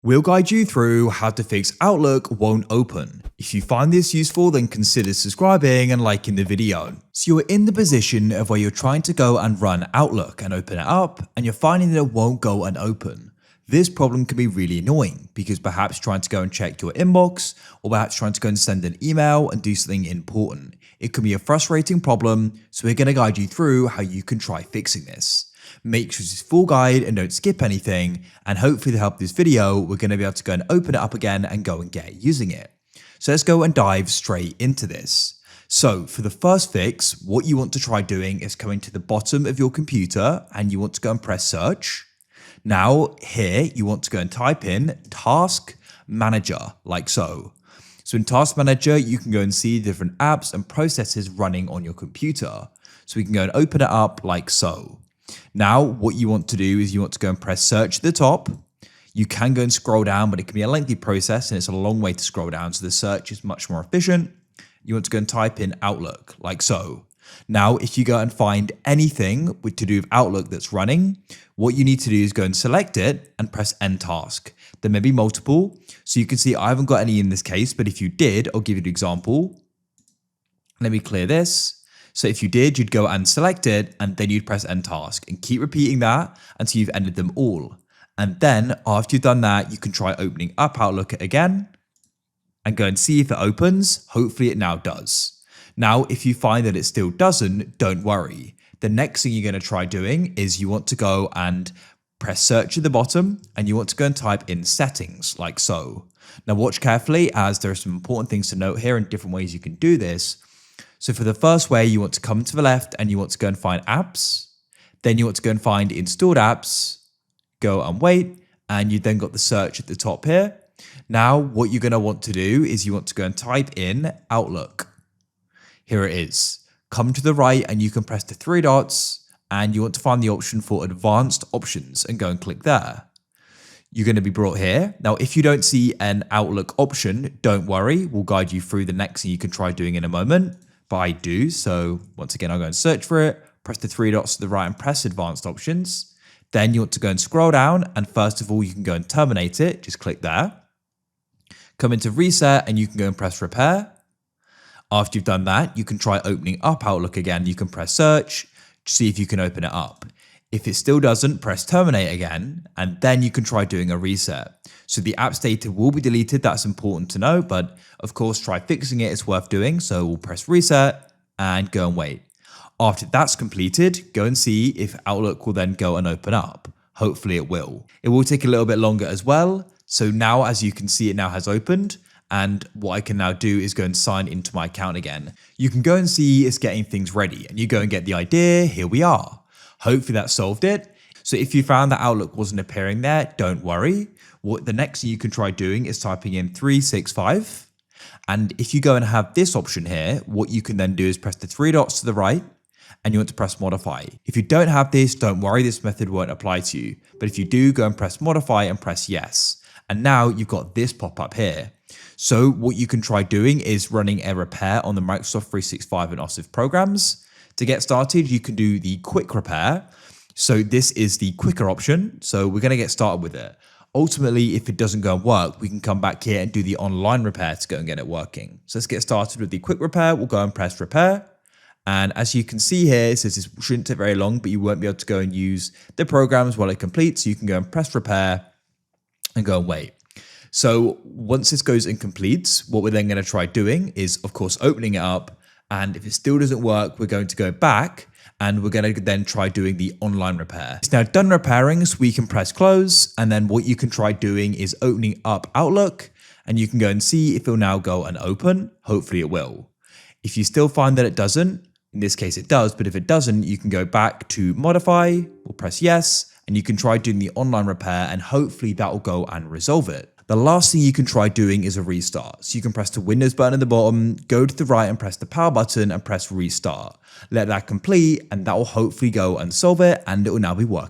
We'll guide you through how to fix Outlook won't open. If you find this useful, then consider subscribing and liking the video. So you're in the position of where you're trying to go and run Outlook and open it up, and you're finding that it won't go and open. This problem can be really annoying because perhaps trying to go and check your inbox, or perhaps trying to go and send an email and do something important. It can be a frustrating problem, so we're going to guide you through how you can try fixing this. Make sure it's full guide and don't skip anything, and hopefully to help this video, we're going to be able to go and open it up again and go and get using it. So let's go and dive straight into this. So for the first fix, what you want to try doing is coming to the bottom of your computer and you want to go and press search. Now here you want to go and type in Task Manager like so. So in Task Manager, you can go and see different apps and processes running on your computer. So we can go and open it up like so. Now, what you want to do is you want to go and press search at the top. You can go and scroll down, but it can be a lengthy process and it's a long way to scroll down. So the search is much more efficient. You want to go and type in Outlook like so. Now, if you go and find anything to do with Outlook that's running, what you need to do is go and select it and press End Task. There may be multiple. So you can see I haven't got any in this case, but if you did, I'll give you an example. Let me clear this. So if you did, you'd go and select it and then you'd press End Task and keep repeating that until you've ended them all. And then after you've done that, you can try opening up Outlook again and go and see if it opens. Hopefully it now does. Now, if you find that it still doesn't, don't worry. The next thing you're going to try doing is you want to go and press search at the bottom and you want to go and type in settings like so. Now watch carefully as there are some important things to note here and different ways you can do this. So for the first way, you want to come to the left and you want to go and find apps. Then you want to go and find installed apps, go and wait, and you then got the search at the top here. Now, what you're going to want to do is you want to go and type in Outlook. Here it is. Come to the right and you can press the three dots and you want to find the option for advanced options and go and click there. You're going to be brought here. Now, if you don't see an Outlook option, don't worry. We'll guide you through the next thing you can try doing in a moment. But I do. So once again, I'll go and search for it, press the three dots to the right and press advanced options. Then you want to go and scroll down. And first of all, you can go and terminate it. Just click there. Come into reset and you can go and press repair. After you've done that, you can try opening up Outlook again. You can press search to see if you can open it up. If it still doesn't, press terminate again, and then you can try doing a reset. So the app's data will be deleted, that's important to know, but of course try fixing it, it's worth doing. So we'll press reset and go and wait. After that's completed, go and see if Outlook will then go and open up. Hopefully it will. It will take a little bit longer as well. So now as you can see, it now has opened. And what I can now do is go and sign into my account again. You can go and see it's getting things ready and you go and get the idea, here we are. Hopefully that solved it. So if you found that Outlook wasn't appearing there, don't worry. What the next thing you can try doing is typing in 365. And if you go and have this option here, what you can then do is press the three dots to the right and you want to press modify. If you don't have this, don't worry, this method won't apply to you. But if you do, go and press modify and press yes. And now you've got this pop up here. So what you can try doing is running a repair on the Microsoft 365 and Office programs. To get started, you can do the quick repair. So this is the quicker option. So we're going to get started with it. Ultimately, if it doesn't go and work, we can come back here and do the online repair to go and get it working. So let's get started with the quick repair. We'll go and press repair. And as you can see here, it says this shouldn't take very long, but you won't be able to go and use the programs while it completes. So you can go and press repair and go and wait. So once this goes and completes, what we're then going to try doing is, of course, opening it up. And if it still doesn't work, we're going to go back and we're going to then try doing the online repair. It's now done repairing, so we can press close. And then what you can try doing is opening up Outlook and you can go and see if it'll now go and open. Hopefully it will. If you still find that it doesn't, in this case it does, but if it doesn't, you can go back to modify, we'll press yes, and you can try doing the online repair and hopefully that will go and resolve it. The last thing you can try doing is a restart. So you can press the Windows button at the bottom, go to the right and press the power button and press restart. Let that complete and that will hopefully go and solve it and it will now be working.